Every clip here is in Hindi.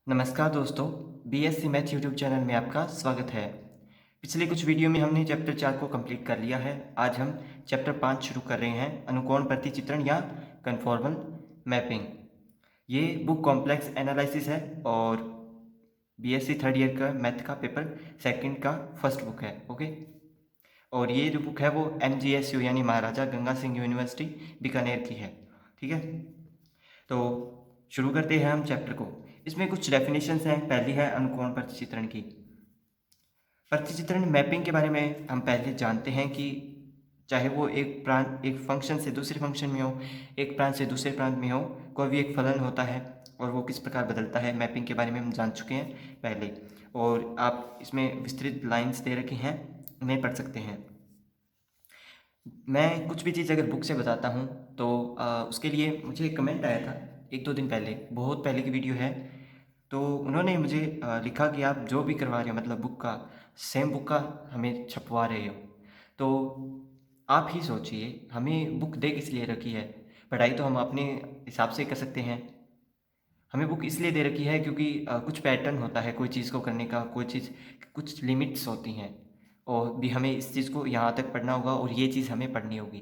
नमस्कार दोस्तों, बीएससी मैथ यूट्यूब चैनल में आपका स्वागत है। पिछले कुछ वीडियो में हमने चैप्टर 4 को कंप्लीट कर लिया है। आज हम चैप्टर 5 शुरू कर रहे हैं, अनुकोण प्रतिचित्रण या कन्फॉर्मल मैपिंग। ये बुक कॉम्प्लेक्स एनालिसिस है और बीएससी थर्ड ईयर का मैथ का पेपर सेकंड का फर्स्ट बुक है। ओके, और ये जो बुक है वो MGSU यानी महाराजा गंगा सिंह यूनिवर्सिटी बीकानेर की है। ठीक है, तो शुरू करते हैं हम चैप्टर को। इसमें कुछ डेफिनेशंस हैं। पहली है अनुकोण प्रतिचित्रण की। प्रतिचित्रण मैपिंग के बारे में हम पहले जानते हैं कि चाहे वो एक प्रांत एक फंक्शन से दूसरे फंक्शन में हो, एक प्रांत से दूसरे प्रांत में हो, कोई भी एक फलन होता है और वो किस प्रकार बदलता है, मैपिंग के बारे में हम जान चुके हैं पहले। और आप इसमें विस्तृत लाइन्स दे रखी हैं, उन्हें पढ़ सकते हैं। मैं कुछ भी चीज़ अगर बुक से बताता हूँ तो उसके लिए मुझे एक कमेंट आया था 1-2 दिन पहले, बहुत पहले की वीडियो है। तो उन्होंने मुझे लिखा कि आप जो भी करवा रहे हो, मतलब बुक का सेम बुक का हमें छपवा रहे हो, तो आप ही सोचिए हमें बुक दे किस लिए रखी है। पढ़ाई तो हम अपने हिसाब से कर सकते हैं। हमें बुक इसलिए दे रखी है क्योंकि कुछ पैटर्न होता है कोई चीज़ को करने का, कोई चीज़ कुछ लिमिट्स होती हैं और भी हमें इस चीज़ को यहाँ तक पढ़ना होगा और ये चीज़ हमें पढ़नी होगी।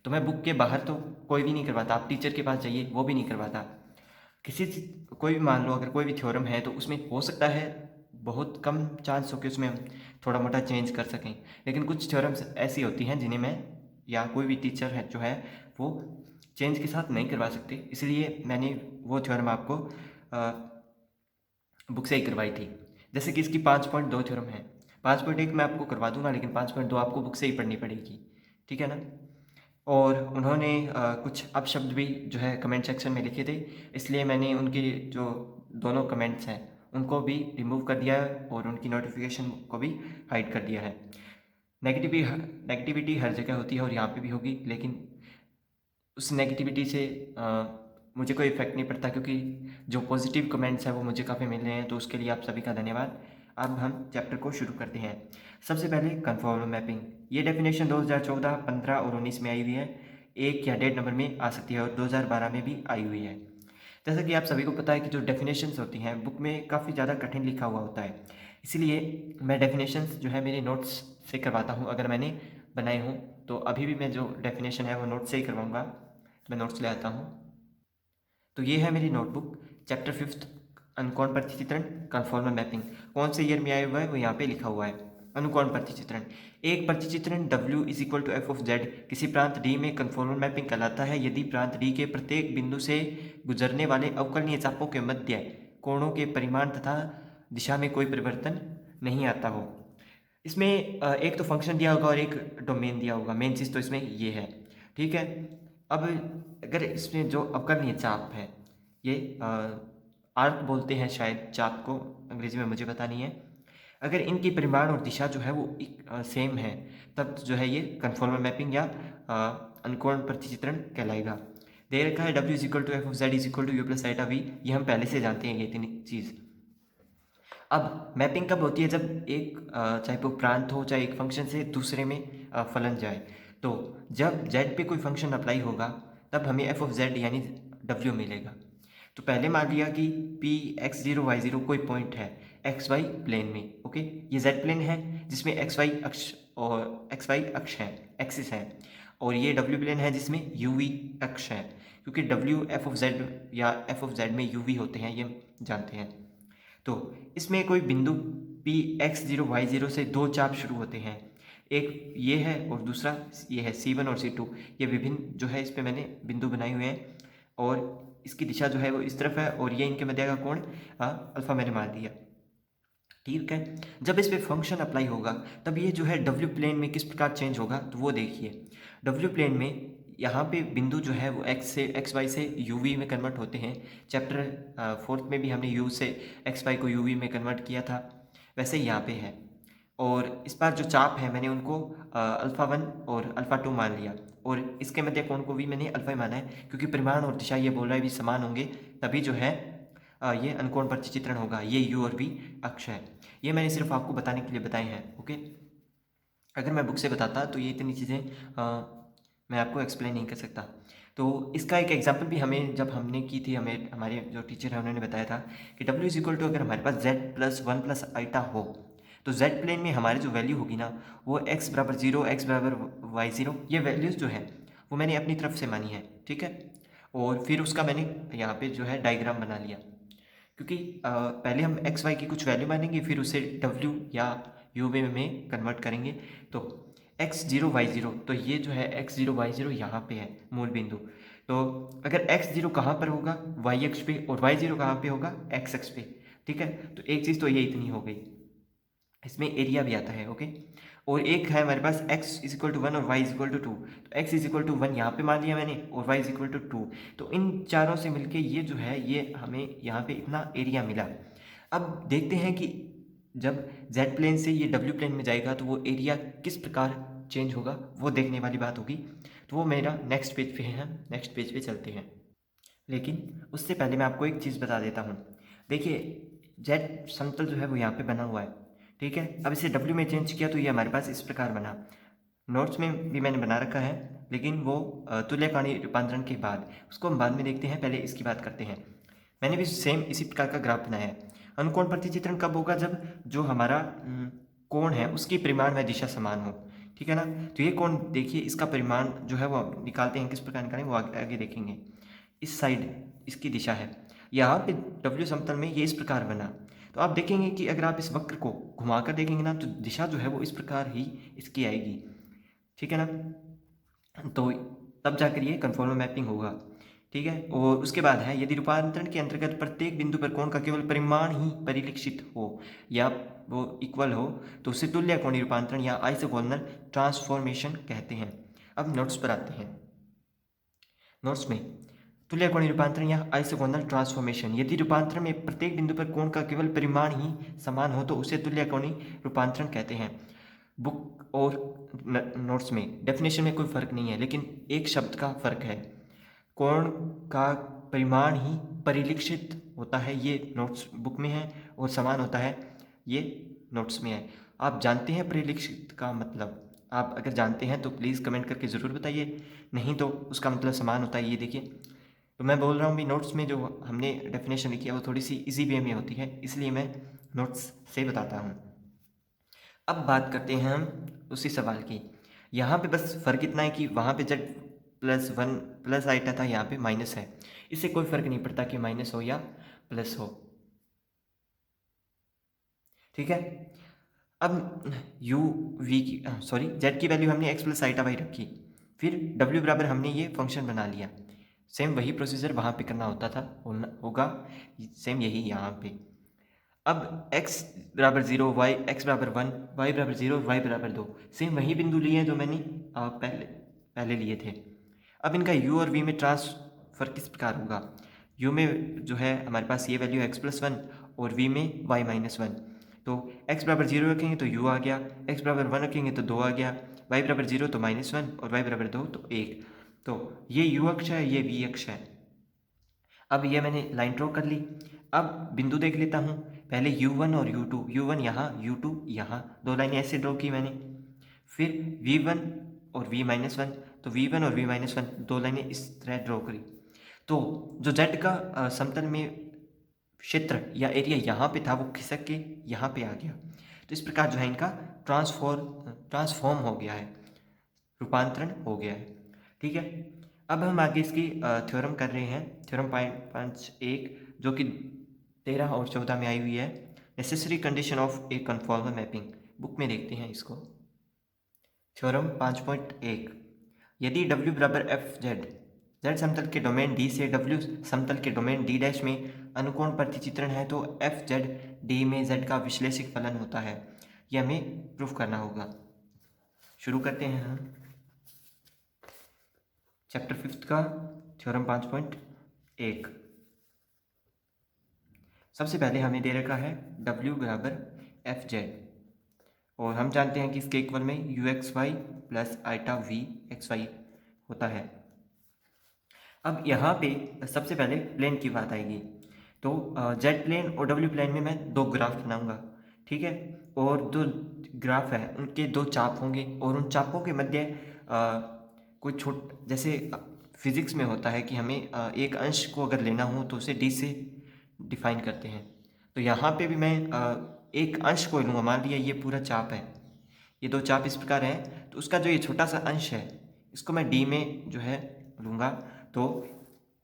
तो मैं बुक के बाहर तो कोई भी नहीं करवाता। आप टीचर के पास जाइए, वो भी नहीं करवाता। किसी चीज़ कोई भी मान लो, अगर कोई भी थ्योरम है तो उसमें हो सकता है बहुत कम चांस हो कि उसमें हम थोड़ा मोटा चेंज कर सकें, लेकिन कुछ थ्योरम्स ऐसी होती हैं जिन्हें मैं या कोई भी टीचर है जो है वो चेंज के साथ नहीं करवा सकते। इसलिए मैंने वो थ्योरम आपको बुक से ही करवाई थी। जैसे कि इसकी 5.2 थ्योरम है। 5.1 मैं आपको करवा दूंगा, लेकिन 5.2 आपको बुक से ही पढ़नी पड़ेगी। ठीक है ना। और उन्होंने कुछ अपशब्द भी जो है कमेंट सेक्शन में लिखे थे, इसलिए मैंने उनके जो दोनों कमेंट्स हैं उनको भी रिमूव कर दिया है और उनकी नोटिफिकेशन को भी हाइड कर दिया है। नेगेटिविटी हर जगह होती है और यहाँ पे भी होगी, लेकिन उस नेगेटिविटी से मुझे कोई इफेक्ट नहीं पड़ता क्योंकि जो पॉजिटिव कमेंट्स हैं वो मुझे काफ़ी मिल रहे हैं। तो उसके लिए आप सभी का धन्यवाद। अब हम चैप्टर को शुरू करते हैं। सबसे पहले कन्फॉर्मल मैपिंग। ये डेफिनेशन 2014, 15 और 19 में आई हुई है। 1 या 1.5 नंबर में आ सकती है और 2012 में भी आई हुई है। जैसा कि आप सभी को पता है कि जो डेफिनेशंस होती हैं बुक में काफ़ी ज़्यादा कठिन लिखा हुआ होता है, इसलिए मैं डेफिनेशंस जो है मेरे नोट्स से करवाता हूँ। अगर मैंने बनाए हूँ तो अभी भी मैं जो डेफिनेशन है वो नोट्स से ही करवाऊँगा। मैं नोट्स ले आता हूँ। तो ये है मेरी नोटबुक, चैप्टर 5 अनुकोण प्रतिचित्रण कन्फॉर्मल मैपिंग। कौन से ईयर में आया हुआ है वो यहाँ पे लिखा हुआ है। अनुकोण प्रतिचित्रण। एक प्रतिचित्रण W is equal to F of Z किसी प्रांत D में कन्फॉर्मल मैपिंग कहलाता है यदि प्रांत D के प्रत्येक बिंदु से गुजरने वाले अवकलनीय चापों के मध्य कोणों के परिमाण तथा दिशा में कोई परिवर्तन नहीं आता हो। इसमें एक तो फंक्शन दिया होगा और एक डोमेन दिया होगा। मेन चीज़ तो इसमें ये है। ठीक है। अब अगर इसमें जो अवकलनीय चाप है, ये आर्क बोलते हैं शायद चाप को, अंग्रेजी में मुझे पता नहीं है। अगर इनकी परिमाण और दिशा जो है वो सेम है, तब जो है ये कन्फॉर्मल मैपिंग या अनुकोण प्रतिचित्रण कहलाएगा। दे रखा है W is equal to F of Z is equal to U plus iota V. ये हम पहले से जानते हैं ये तीन चीज़। अब मैपिंग कब होती है? जब एक चाहे वो प्रांत हो चाहे एक फंक्शन से दूसरे में फलन जाए। तो जब z पे कोई फंक्शन अप्लाई होगा तब हमें एफ ऑफ जेड यानी w मिलेगा। तो पहले मान लिया कि p x0 y0 कोई पॉइंट है एक्स वाई प्लेन में। ओके, ये z प्लेन है जिसमें एक्स वाई अक्ष है, एक्सिस है, और ये w प्लेन है जिसमें uv अक्ष है, क्योंकि w एफ ऑफ जेड या एफ ऑफ जेड में uv होते हैं, ये जानते हैं। तो इसमें कोई बिंदु P x0 y0 से दो चाप शुरू होते हैं। एक ये है और दूसरा ये है C1 और C2। ये विभिन्न जो है इस पे मैंने बिंदु बनाए हुए हैं और इसकी दिशा जो है वो इस तरफ है और ये इनके मध्य का कोण अल्फा मैंने मान दिया। ठीक है। जब इस पे फंक्शन अप्लाई होगा तब ये जो है W प्लेन में किस प्रकार चेंज होगा तो वो देखिए। W प्लेन में यहाँ पे बिंदु जो है वो एक्स वाई से यू वी में कन्वर्ट होते हैं। चैप्टर 4 में भी हमने यू से एक्स वाई को यू वी में कन्वर्ट किया था, वैसे ही यहाँ पे है। और इस बार जो चाप है मैंने उनको अल्फ़ा 1 और अल्फ़ा 2 मान लिया और इसके मध्य कोण को भी मैंने अल्फ़ा ही माना है, क्योंकि परिमाण और दिशा ये बोल रहा है भी समान होंगे तभी जो है ये अनुकोण प्रतिचित्रण होगा। ये यू और वी अक्ष है। ये मैंने सिर्फ आपको बताने के लिए बताए हैं। ओके, अगर मैं बुक से बताता तो ये इतनी चीज़ें मैं आपको एक्सप्लेन नहीं कर सकता। तो इसका एक एग्जांपल भी हमें जब हमने की थी, हमें हमारे जो टीचर हैं उन्होंने बताया था कि w इज इक्वल टू अगर हमारे पास z plus one plus iota हो तो z प्लेन में हमारी जो वैल्यू होगी ना वो x बराबर 0, x बराबर y0, ये वैल्यूज़ जो है वो मैंने अपनी तरफ से मानी है, ठीक है। और फिर उसका मैंने यहाँ पे जो है डायग्राम बना लिया, क्योंकि पहले हम एक्स वाई की कुछ वैल्यू मानेंगे फिर उसे डब्ल्यू या यू में कन्वर्ट करेंगे। तो एक्स जीरो वाई जीरो, तो ये जो है एक्स जीरो वाई जीरो यहाँ पे है मूल बिंदु। तो अगर एक्स जीरो कहाँ पर होगा, वाई एक्स पे, और वाई जीरो कहाँ पे होगा, एक्स एक्स पे, ठीक है। तो एक चीज़ तो ये इतनी हो गई, इसमें एरिया भी आता है, ओके। और एक है हमारे पास x is equal to one और y is equal to two, तो x is equal to one यहाँ पे मान लिया मैंने और y is equal to two. तो इन चारों से मिलके ये जो है ये हमें यहाँ पे इतना एरिया मिला। अब देखते हैं कि जब z प्लेन से ये w प्लेन में जाएगा तो वो एरिया किस प्रकार चेंज होगा, वो देखने वाली बात होगी। तो वो मेरा नेक्स्ट पेज पे है, हम नेक्स्ट पेज पे चलते हैं। लेकिन उससे पहले मैं आपको एक चीज़ बता देता हूँ। देखिए जेड समतल जो है वो यहाँ पे बना हुआ है, ठीक है। अब इसे डब्ल्यू में चेंज किया तो ये हमारे पास इस प्रकार बना। नोट्स में भी मैंने बना रखा है, लेकिन वो तुल्यकालिक रूपांतरण के बाद, उसको हम बाद में देखते हैं, पहले इसकी बात करते हैं। मैंने भी सेम इसी प्रकार का ग्राफ बनाया है। अनुकोण प्रतिचित्रण कब होगा, जब जो हमारा कोण है उसकी परिमाण व दिशा समान हो, ठीक है ना। तो ये कोण देखिए, इसका परिमाण जो है वो निकालते हैं, किस प्रकार निकालेंगे वो आगे देखेंगे। इस साइड इसकी दिशा है, यहाँ पे डब्ल्यू समतल में ये इस प्रकार बना। तो आप देखेंगे कि अगर आप इस वक्र को घुमाकर देखेंगे ना तो दिशा जो है वो इस प्रकार ही इसकी आएगी, ठीक है ना। तो तब जाकर ये कन्फॉर्मल मैपिंग होगा, ठीक है। और उसके बाद है, यदि रूपांतरण के अंतर्गत प्रत्येक बिंदु पर कोण का केवल परिमाण ही परिलक्षित हो या वो इक्वल हो तो उसे तुल्य कोणीय रूपांतरण या आइसोगोनल ट्रांसफॉर्मेशन कहते हैं। अब नोट्स पर आते हैं। नोट्स में तुल्य कोणीय रूपांतरण या आइसोगोनल ट्रांसफॉर्मेशन, यदि रूपांतरण में प्रत्येक बिंदु पर कोण का केवल परिमाण ही समान हो तो उसे तुल्य कोणीय रूपांतरण कहते हैं। बुक और नोट्स में डेफिनेशन में कोई फर्क नहीं है, लेकिन एक शब्द का फर्क है। कोण का परिमाण ही परिलक्षित होता है, ये नोट्स बुक में है, और समान होता है, ये नोट्स में है। आप जानते हैं परिलक्षित का मतलब? आप अगर जानते हैं तो प्लीज़ कमेंट करके ज़रूर बताइए, नहीं तो उसका मतलब समान होता है, ये देखिए। तो मैं बोल रहा हूँ भी नोट्स में जो हमने डेफिनेशन लिखी है वो थोड़ी सी इजी वे में होती है, इसलिए मैं नोट्स से बताता हूँ। अब बात करते हैं हम उसी सवाल की। यहाँ पे बस फ़र्क इतना है कि वहाँ पे जब प्लस वन प्लस आइटा था, यहाँ पे माइनस है। इससे कोई फ़र्क नहीं पड़ता कि माइनस हो या प्लस हो, ठीक है। अब यू वी की सॉरी जेड की वैल्यू हमने एक्स प्लस आइटा वाई रखी, फिर डब्ल्यू बराबर हमने ये फंक्शन बना लिया। सेम वही प्रोसीजर वहाँ पे करना होता था, होगा सेम यही यहाँ पे। अब x बराबर 0, वाई एक्स बराबर 1, वाई बराबर 0, वाई बराबर 2, सेम वही बिंदु लिए हैं जो मैंने पहले लिए थे। अब इनका u और v में ट्रांसफर किस प्रकार होगा। u में जो है हमारे पास ये वैल्यू x प्लस वन और v में y माइनस वन। तो x बराबर 0 रखेंगे तो u आ गया, x बराबर 1 रखेंगे तो 2 आ गया, y बराबर 0 तो माइनस वन और y बराबर 2 तो 1। तो ये u अक्ष है, ये v अक्ष है। अब ये मैंने लाइन ड्रॉ कर ली। अब बिंदु देख लेता हूँ, पहले u1 और u2, u1 यहाँ, u2 यहाँ, दो लाइनें ऐसे ड्रॉ की मैंने। फिर v1 और v माइनस वन, तो v1 और v माइनस वन दो लाइनें इस तरह ड्रॉ करी। तो जो z का समतल में क्षेत्र या एरिया यहाँ पे था वो खिसक के यहाँ पे आ गया। तो इस प्रकार जो है इनका ट्रांसफॉर्म हो गया है, रूपांतरण हो गया है, ठीक है। अब हम आगे इसकी थ्योरम कर रहे हैं, थ्योरम 5.1 जो कि 13 और 14 में आई हुई है। Necessary condition of A conformal mapping, book में देखते हैं इसको। थ्योरम 5.1, यदि W बराबर एफ जेड, जेड समतल के डोमेन D से W समतल के डोमेन D डैश में अनुकोण प्रतिचित्रण है तो एफ जेड D में Z का विश्लेषिक फलन होता है। यह हमें प्रूफ करना होगा। शुरू करते हैं हम चैप्टर 5 का थ्योरम 5.1। सबसे पहले हमें दे रखा है W बराबर एफ जेड, और हम जानते हैं कि इसके इक्वल में U X Y plus iota V X Y होता है। अब यहाँ पे सबसे पहले प्लेन की बात आएगी, तो जेड प्लेन और डब्ल्यू प्लेन में मैं दो ग्राफ बनाऊंगा, ठीक है। और जो ग्राफ है उनके दो चाप होंगे और उन चापों के मध्य कोई जैसे फिज़िक्स में होता है कि हमें एक अंश को अगर लेना हो तो उसे डी से डिफाइन करते हैं। तो यहाँ पे भी मैं एक अंश को लूँगा। मान लिया ये पूरा चाप है, ये दो चाप इस प्रकार हैं, तो उसका जो ये छोटा सा अंश है इसको मैं डी में जो है लूँगा। तो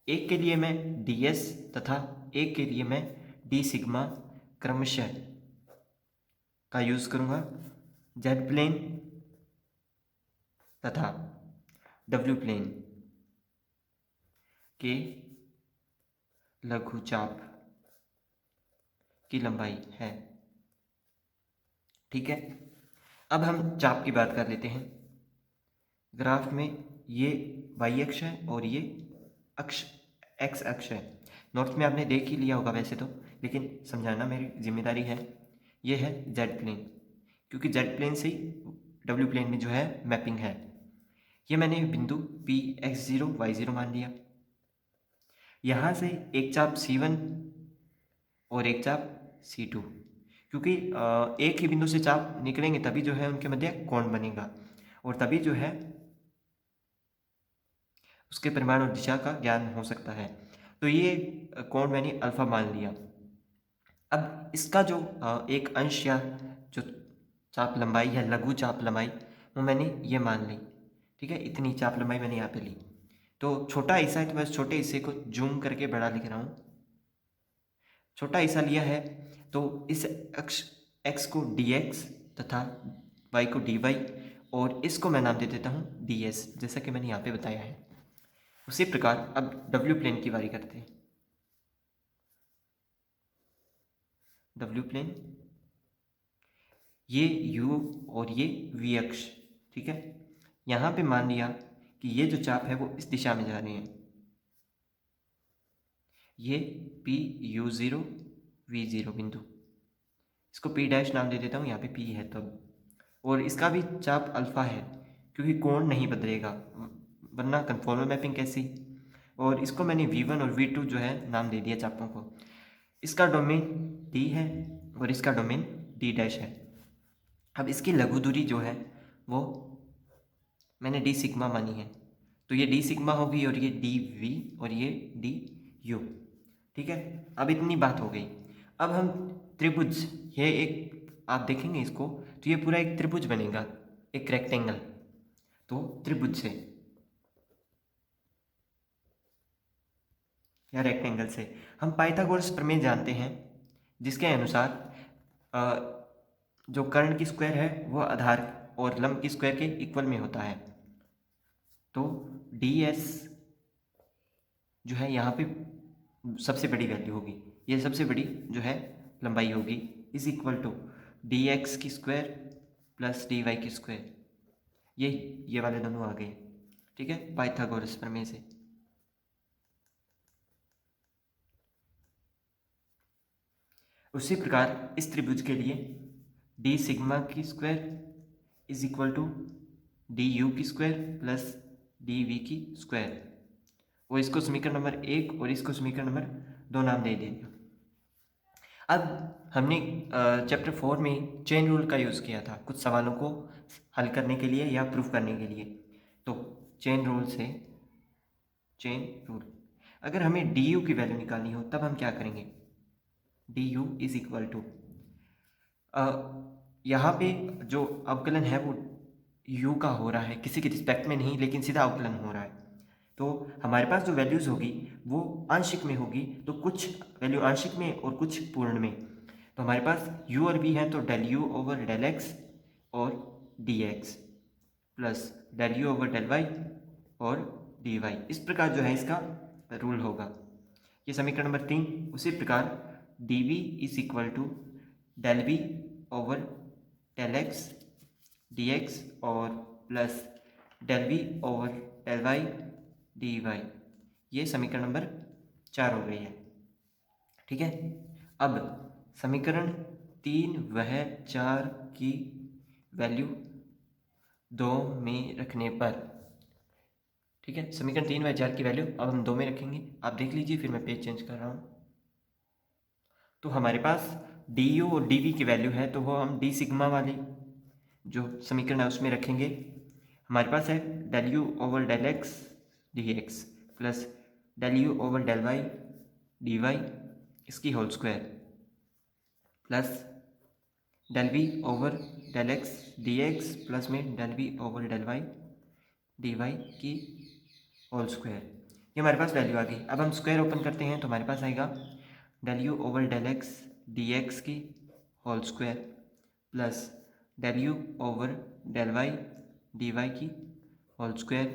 एक के लिए मैं डी एस तथा एक के लिए मैं डी सिग्मा क्रमशः का यूज़ करूँगा। जेड प्लेन तथा डब्ल्यू प्लेन के लघु चाप की लंबाई है। ठीक है, अब हम चाप की बात कर लेते हैं। ग्राफ में ये वाई अक्ष है और ये अक्ष एक्स अक्ष है। नोट्स में आपने देख ही लिया होगा वैसे तो, लेकिन समझाना मेरी जिम्मेदारी है। ये है जेड प्लेन, क्योंकि जेड प्लेन से ही डब्ल्यू प्लेन में जो है मैपिंग है। ये मैंने बिंदु P X zero Y zero मान लिया। यहाँ से एक चाप C1 और एक चाप C2, क्योंकि एक ही बिंदु से चाप निकलेंगे तभी जो है उनके मध्य कोण बनेगा और तभी जो है उसके परिमाण और दिशा का ज्ञान हो सकता है। तो ये कोण मैंने अल्फा मान लिया। अब इसका जो एक अंश या जो चाप लंबाई है, लघु चाप लंबाई, वो मैंने ये मान ली। ठीक है, इतनी चाप लंबाई मैंने यहाँ पे ली। तो छोटा हिस्सा है तो मैं छोटे हिस्से को जूम करके बड़ा लिख रहा हूँ। छोटा हिस्सा लिया है तो इस अक्ष एक्स को डी एक्स तथा वाई को डी वाई और इसको मैं नाम दे देता हूँ डी एस, जैसा कि मैंने यहाँ पे बताया है। उसी प्रकार अब डब्ल्यू प्लेन की बारी करते हैं। डब्ल्यू प्लेन, ये यू और ये वी अक्ष। ठीक है, यहाँ पे मान लिया कि ये जो चाप है वो इस दिशा में जा रहे हैं। ये P U zero V zero बिंदु, इसको पी डैश नाम दे देता हूँ, यहाँ पे पी है तब। और इसका भी चाप अल्फा है, क्योंकि कोण नहीं बदलेगा वरना कन्फॉर्मल मैपिंग कैसी। और इसको मैंने V1 और V2 जो है नाम दे दिया चापों को। इसका डोमेन D है और इसका डोमेन D डैश है। अब इसकी लघु दूरी जो है वो मैंने डी सिग्मा मानी है, तो ये डी सिग्मा होगी और ये डी वी और ये डी यू। ठीक है, अब इतनी बात हो गई। अब हम त्रिभुज, ये एक आप देखेंगे इसको तो ये पूरा एक त्रिभुज बनेगा, एक रेक्टेंगल। तो त्रिभुज से या रेक्टेंगल से हम पाइथागोरस प्रमेय जानते हैं, जिसके अनुसार जो कर्ण की स्क्वायर है वो आधार और लंब की स्क्वायर के इक्वल में होता है। तो डी एस जो है यहाँ पे सबसे बड़ी वैल्यू होगी, ये सबसे बड़ी जो है लंबाई होगी, is equal to D x की स्क्वायर प्लस डी वाई की स्क्वायर। ये वाले दोनों आ गए। ठीक है, पाइथागोरस प्रमेय से। उसी प्रकार इस त्रिभुज के लिए डी सिग्मा की square is equal to D U की स्क्वायर प्लस डी वी की स्क्वायर, वो इसको समीकरण नंबर 1 और इसको समीकरण नंबर 2 नाम दे देंगे। अब हमने चैप्टर 4 में चेन रूल का यूज़ किया था कुछ सवालों को हल करने के लिए या प्रूफ करने के लिए। तो चेन रूल से, चेन रूल, अगर हमें डी यू की वैल्यू निकालनी हो तब हम क्या करेंगे? D U is equal to, यहाँ पे जो अवकलन है वो u का हो रहा है, किसी के रिस्पेक्ट में नहीं लेकिन सीधा अवकलन हो रहा है। तो हमारे पास जो वैल्यूज़ होगी वो आंशिक में होगी, तो कुछ वैल्यू आंशिक में और कुछ पूर्ण में। तो हमारे पास u और v हैं, तो del u over del x और dx plus del u over del y और dy, इस प्रकार जो है इसका रूल होगा। ये समीकरण नंबर 3। उसी प्रकार dv is equal to del v over del x dx और plus del v over del y dy, ये समीकरण नंबर 4 हो गई है। ठीक है, अब समीकरण 3 वह 4 की वैल्यू 2 में रखने पर, ठीक है, समीकरण 3 व 4 की वैल्यू अब हम 2 में रखेंगे। आप देख लीजिए, फिर मैं पेज चेंज कर रहा हूँ। तो हमारे पास डी यू और डी वी की वैल्यू है, तो वो हम डी सिग्मा वाली जो समीकरण है उसमें रखेंगे। हमारे पास है del you over del x d x plus del you over del Y d y इसकी whole square plus del we over del x d x plus में del we over del Y d Y की होल स्क्वायर। ये हमारे पास वैल्यू आ गई। अब हम स्क्वायर ओपन करते हैं तो हमारे पास आएगा del you over del x d x की whole square plus del you over del Y d Y की whole square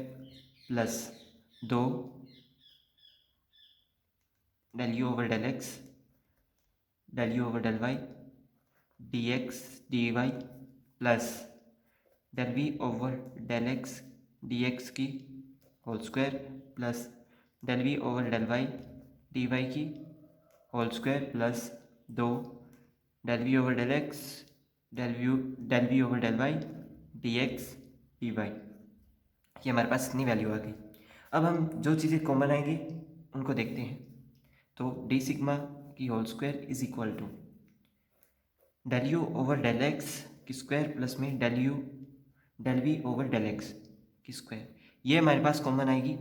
plus 2 del you over del x del you over del Y D x D y plus del we over del x d x की whole square plus del we over del Y d Y की whole square plus 2 del we over del x del we over del Y D x D Y. ये हमारे पास इतनी वैल्यू आ गई। अब हम जो चीज़ें कॉमन आएंगी उनको देखते हैं। तो डी सिग्मा की whole square is equal to del you over del x की स्क्वायर प्लस में del we over del x की स्क्वायर। ये हमारे पास कॉमन आएगी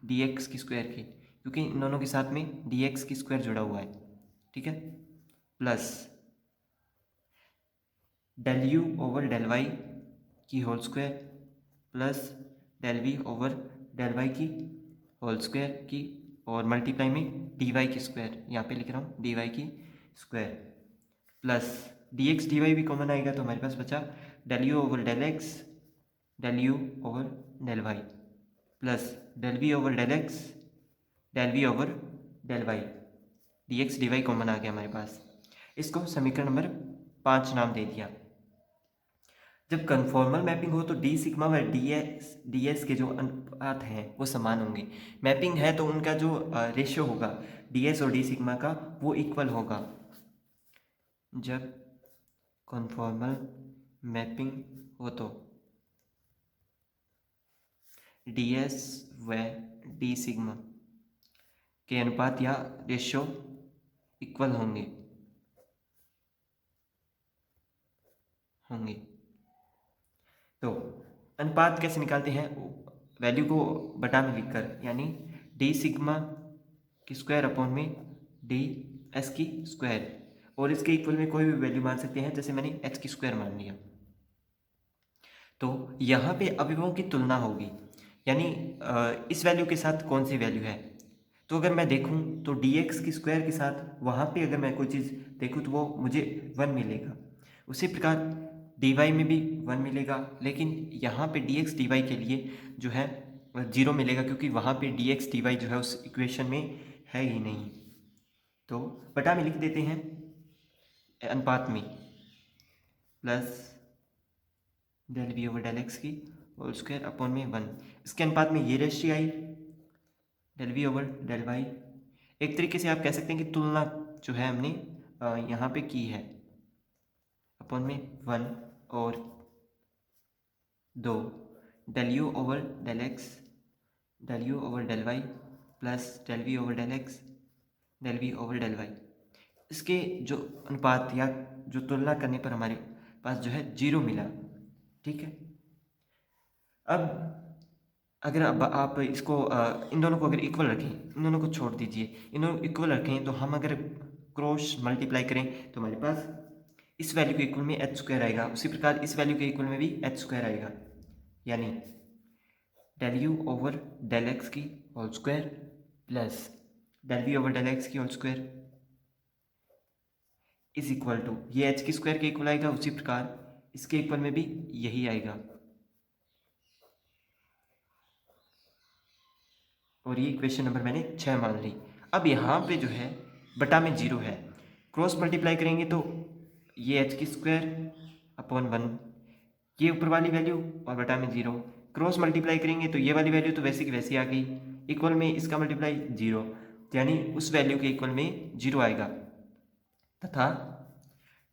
डी एक्स की स्क्वायर की, क्योंकि इन दोनों के साथ में डी एक्स की स्क्वायर जुड़ा हुआ है, ठीक है। Plus del you over del Y की whole square plus del we over del Y की होल स्क्वायर की और मल्टीप्लाई में डी वाई की स्क्वायर, यहाँ पे लिख रहा हूँ डी वाई की square plus d x D y भी कॉमन आएगा तो हमारे पास बचा del you over del x del you over del Y plus del we over del x del we over del Y D x D y common आ गया हमारे पास। इसको समीकरण नंबर 5 नाम दे दिया। जब कन्फॉर्मल मैपिंग हो तो डी सिग्मा व डी एस के जो अनुपात हैं वो समान होंगे। मैपिंग है तो उनका जो रेशियो होगा डी एस और डी सिग्मा का वो इक्वल होगा। जब कन्फॉर्मल मैपिंग हो तो डी एस व डी सिग्मा के अनुपात या रेशियो इक्वल होंगे तो अनुपात कैसे निकालते हैं? वैल्यू को बटा में लिखकर, यानी डी सिग्मा की स्क्वायर अपॉन में डी एस की स्क्वायर, और इसके इक्वल में कोई भी वैल्यू मान सकते हैं, जैसे मैंने एक्स की स्क्वायर मान लिया। तो यहाँ पे अवयवों की तुलना होगी, यानी इस वैल्यू के साथ कौन सी वैल्यू है। तो अगर मैं देखूँ तो डी एक्स की स्क्वायर के साथ वहाँ पे अगर मैं कोई चीज़ देखूँ तो वो मुझे 1 मिलेगा। उसी प्रकार डी वाई में भी 1 मिलेगा, लेकिन यहाँ पे डी एक्स डी वाई के लिए जो है 0 मिलेगा, क्योंकि वहाँ पे डी एक्स डी वाई जो है उस इक्वेशन में है ही नहीं। तो बटा में लिख देते हैं अनुपात में plus del we over del x की होल स्क्वायर अपॉन में 1। इसके अनुपात में ये रेशियो आई del we over del Y. एक तरीके से आप कह सकते हैं कि तुलना जो है हमने यहाँ पे की है, अपॉन में 1 और 2 del you over del x del you over del Y plus del we over del x del we over del Y. इसके जो अनुपात या जो तुलना करने पर हमारे पास जो है 0 मिला, ठीक है। अब अगर आप इसको इन दोनों को अगर इक्वल रखें, इन दोनों को छोड़ दीजिए, इन दोनों इक्वल रखें, तो हम अगर क्रॉस मल्टीप्लाई करें तो हमारे पास इस वैल्यू के इक्वल में एच स्क्वायर आएगा, उसी प्रकार इस वैल्यू के इक्वल में भी एच स्क्वायर आएगा, यानी del you over del x की whole square plus del we over del x की whole square is equal to, ये एच की स्क्वायर के इक्वल आएगा, उसी प्रकार इसके इक्वल में भी यही आएगा, और ये इक्वेशन नंबर मैंने 6 मान ली। अब यहाँ पे जो है बटा में 0 है, क्रॉस मल्टीप्लाई करेंगे तो ये एच की स्क्वायर अपॉन 1, ये ऊपर वाली वैल्यू और बटा में 0, क्रॉस मल्टीप्लाई करेंगे तो ये वाली वैल्यू तो वैसे की वैसी आ गई, इक्वल में इसका मल्टीप्लाई 0, यानी उस वैल्यू के इक्वल में 0 आएगा, तथा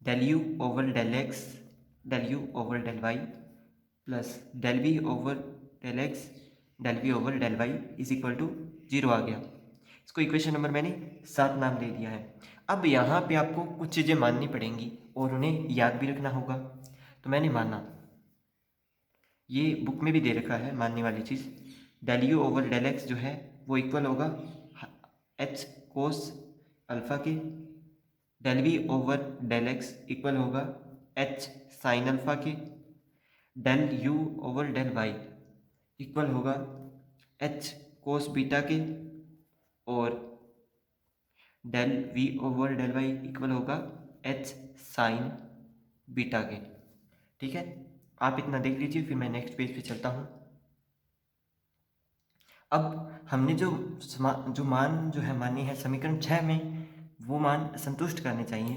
del you over del x del you over del Y plus del we over del x del we over del Y is equal to 0 आ गया। इसको इक्वेशन नंबर मैंने 7 नाम दे दिया है। अब यहाँ पे आपको कुछ चीज़ें माननी पड़ेंगी और उन्हें याद भी रखना होगा। तो मैंने माना, ये बुक में भी दे रखा है मानने वाली चीज़, del you over del x जो है वो इक्वल होगा एच कोस अल्फ़ा के, del we over del x equal होगा एच साइन अल्फ़ा के, del you over del y equal होगा एच कोस बीटा के, और del we over del y equal होगा एच साइन बीटा के। ठीक है, आप इतना देख लीजिए, फिर मैं नेक्स्ट पेज पे चलता हूँ। अब हमने जो मान जो है मानी है समीकरण 6 में, वो मान संतुष्ट करने चाहिए,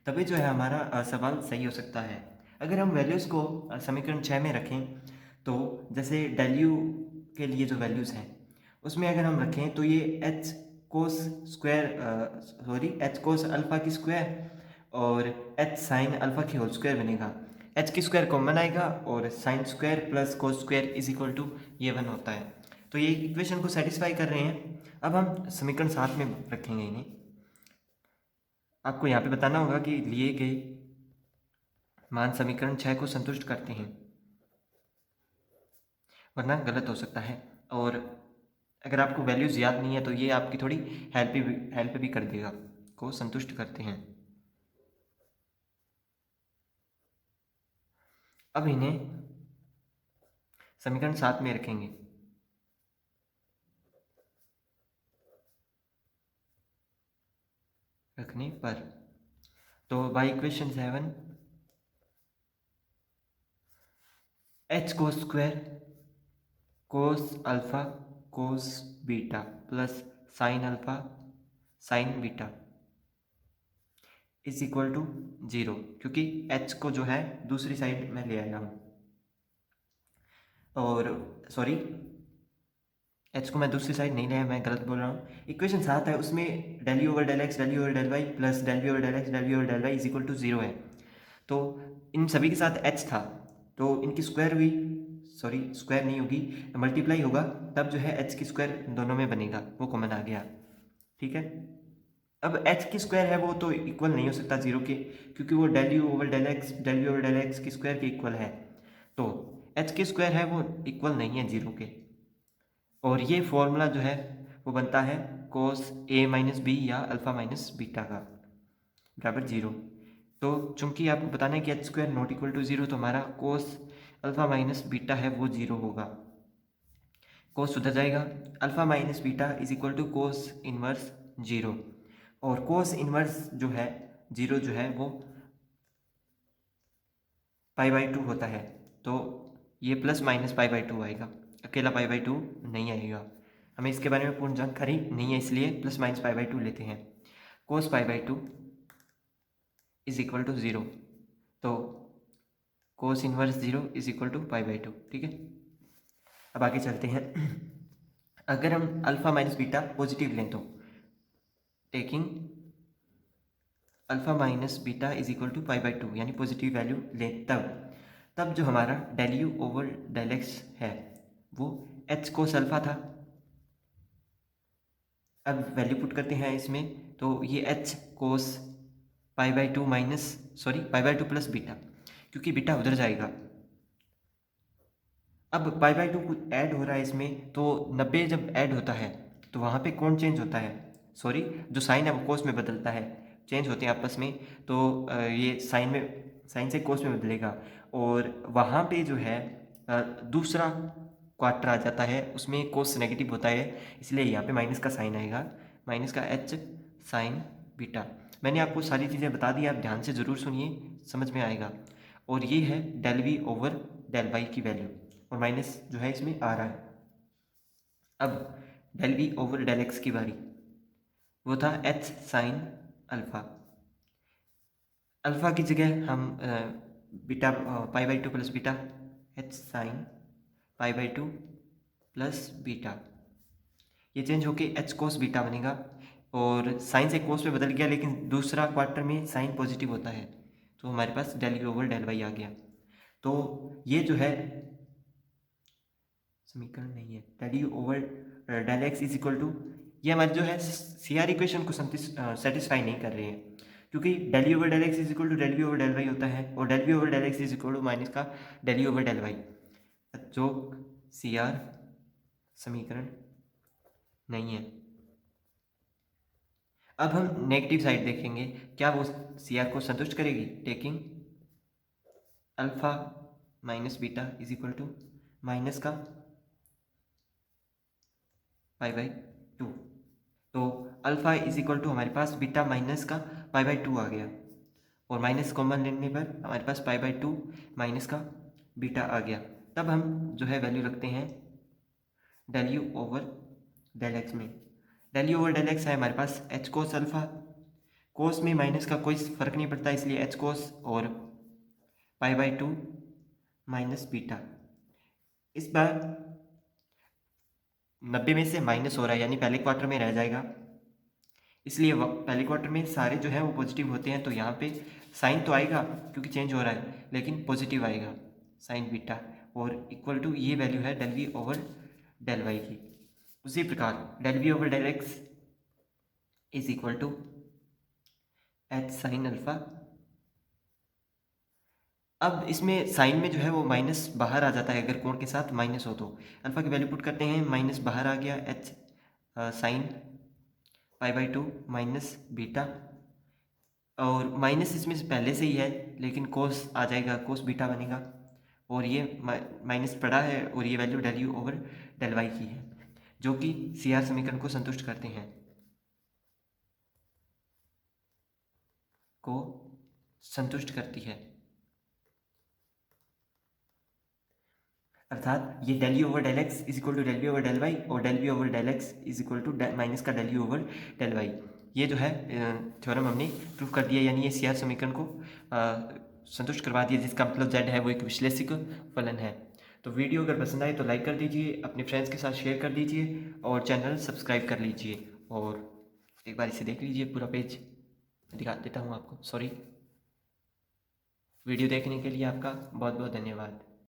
तभी जो है हमारा सवाल सही हो सकता है। अगर हम वैल्यूज़ को समीकरण 6 में रखें, तो जैसे डेल यू के लिए जो वैल्यूज़ हैं उसमें अगर हम रखें तो ये एच कोस अल्फ़ा की स्क्वायर और एच साइन अल्फ़ा की होल स्क्वायर बनेगा। एच की स्क्वायर कॉमन आएगा और sine square plus cos square is equal to ये 1 होता है। तो ये इक्वेशन को सेटिस्फाई कर रहे हैं। अब हम समीकरण 7 में रखेंगे इन्हें। आपको यहाँ पे बताना होगा कि लिए गए मान समीकरण 6 को संतुष्ट करते हैं, वरना गलत हो सकता है। और अगर आपको वैल्यूज़ याद नहीं है तो ये आपकी थोड़ी हेल्प भी कर देगा, को संतुष्ट करते हैं। अब इन्हें समीकरण 7 में रखेंगे। रखने पर तो by equation 7 H cos square cos alpha cos beta plus sine alpha sine beta is equal to 0, क्योंकि एच को जो है दूसरी साइड में ले आया हूँ, और सॉरी एच को मैं दूसरी साइड नहीं लाया, मैं गलत बोल रहा हूँ। इक्वेशन 7 है, उसमें del you over del x del you over del Y plus del you over del x del you over del Y is equal to 0 है। तो इन सभी के साथ एच था, तो इनकी स्क्वायर हुई, सॉरी स्क्वायर नहीं होगी, मल्टीप्लाई होगा, तब जो है एच की स्क्वायर दोनों में बनेगा, वो कॉमन आ गया। ठीक है, अब एच की स्क्वायर है वो तो इक्वल नहीं हो सकता 0 के, क्योंकि वो del you over del you over del x की स्क्वायर के इक्वल है। तो एच की स्क्वायर है वो इक्वल नहीं है 0 के, और ये फॉर्मूला जो है वो बनता है कोस ए माइनस बी या अल्फ़ा माइनस बीटा का बराबर 0। तो चूंकि आपको बताना है कि H square not equal to 0, तो हमारा कोस अल्फ़ा माइनस बीटा है वो 0 होगा। कोस उधर जाएगा, alpha minus beta is equal to cos inverse 0, और कोस इनवर्स जो है 0 जो है वो π/2 होता है। तो ये प्लस माइनस π/2 आएगा, अकेला π/2 नहीं आएगा। हमें इसके बारे में पूर्ण जानकारी नहीं है, इसलिए प्लस माइनस π/2 लेते हैं। कोस π/2 इज इक्वल टू 0, तो cos inverse 0 is equal to π/2। ठीक है, अब आगे चलते हैं। अगर हम अल्फ़ा माइनस बीटा पॉजिटिव लें तो taking alpha minus beta is equal to π/2 यानी पॉजिटिव वैल्यू लें, तब जो हमारा del you over del x है वो एच कोस अल्फ़ा था। अब वैल्यू पुट करते हैं इसमें, तो ये एच कोस π/2 माइनस सॉरी π/2 प्लस बीटा, क्योंकि बीटा उधर जाएगा। अब π/2 कुछ ऐड हो रहा है इसमें, तो 90 जब ऐड होता है तो वहाँ पे कौन चेंज होता है, सॉरी जो साइन है वो कोस में बदलता है, चेंज होते हैं आपस में। तो ये साइन से कोस में बदलेगा, और वहाँ पे जो है दूसरा क्वार्टर आ जाता है, उसमें कोस नेगेटिव होता है, इसलिए यहाँ पे माइनस का साइन आएगा, माइनस का एच साइन बीटा। मैंने आपको सारी चीज़ें बता दी, आप ध्यान से ज़रूर सुनिए, समझ में आएगा। और ये है del we over del Y की वैल्यू, और माइनस जो है इसमें आ रहा है। अब del we over del x की बारी, वो था एच साइन अल्फ़ा। अल्फ़ा की जगह हम beta π/2 plus beta, h sine π/2 plus beta, ये चेंज होके एच कोस बीटा बनेगा, और साइन से कोस में बदल गया, लेकिन दूसरा क्वार्टर में साइन पॉजिटिव होता है, तो हमारे पास del you over del y आ गया। तो ये जो है समीकरण नहीं है, del you over del x is equal to, ये हमारी जो है सी आर इक्वेशन को सेटिस्फाई नहीं कर रहे हैं, क्योंकि del you over del x is equal to del we over del y होता है, और del we over del x is equal to minus का del you over del Y, जो सी आर समीकरण नहीं है। अब हम नेगेटिव साइड देखेंगे, क्या वो सी आर को संतुष्ट करेगी। Taking alpha minus beta is equal to minus का पाई बाई टू। तो अल्फा इज इक्वल टू हमारे पास बीटा माइनस का पाई बाई टू आ गया, और माइनस कॉमन लेने पर हमारे पास पाई बाई टू माइनस का बीटा आ गया। तब हम जो है वैल्यू रखते हैं del you over del x में। Del you over del x है हमारे पास एच कोस अल्फा, कोस में माइनस का कोई फर्क नहीं पड़ता, इसलिए एच कोस और पाई बाई टू माइनस बीटा। इस बार 90 में से माइनस हो रहा है, यानी पहले क्वार्टर में रह जाएगा, इसलिए पहले क्वार्टर में सारे जो है वो पॉजिटिव होते हैं। तो यहाँ पे साइन तो आएगा क्योंकि चेंज हो रहा है, लेकिन पॉजिटिव आएगा साइन बीटा, और इक्वल टू ये वैल्यू है del we over del Y की। उसी प्रकार del we over del x is equal to H sine alpha. अब इसमें साइन में जो है वो माइनस बाहर आ जाता है, अगर कोण के साथ माइनस हो तो अल्फा की वैल्यू पुट करते हैं, माइनस बाहर आ गया, h sine pi by two minus beta, और माइनस इसमें से पहले से ही है लेकिन कोस आ जाएगा, कोस बीटा बनेगा, और ये माइनस पड़ा है, और ये value del you over del Y की है, जो कि सी आर समीकरण को संतुष्ट करते हैं, को संतुष्ट करती है। अर्थात ये del you over del x is equal to del we over del y, और del we over del x is equal to minus का del you over del y. ये जो है थ्योरम हमने प्रूफ कर दिया, यानी ये सी आर समीकरण को संतुष्ट करवा दिया, जिसका मतलब जेड है वो एक विश्लेषिक फलन है। तो वीडियो अगर पसंद आए तो लाइक कर दीजिए, अपने फ्रेंड्स के साथ शेयर कर दीजिए, और चैनल सब्सक्राइब कर लीजिए, और एक बार इसे देख लीजिए पूरा पेज, दिखा देता हूँ आपको। सॉरी, वीडियो देखने के लिए आपका बहुत बहुत धन्यवाद।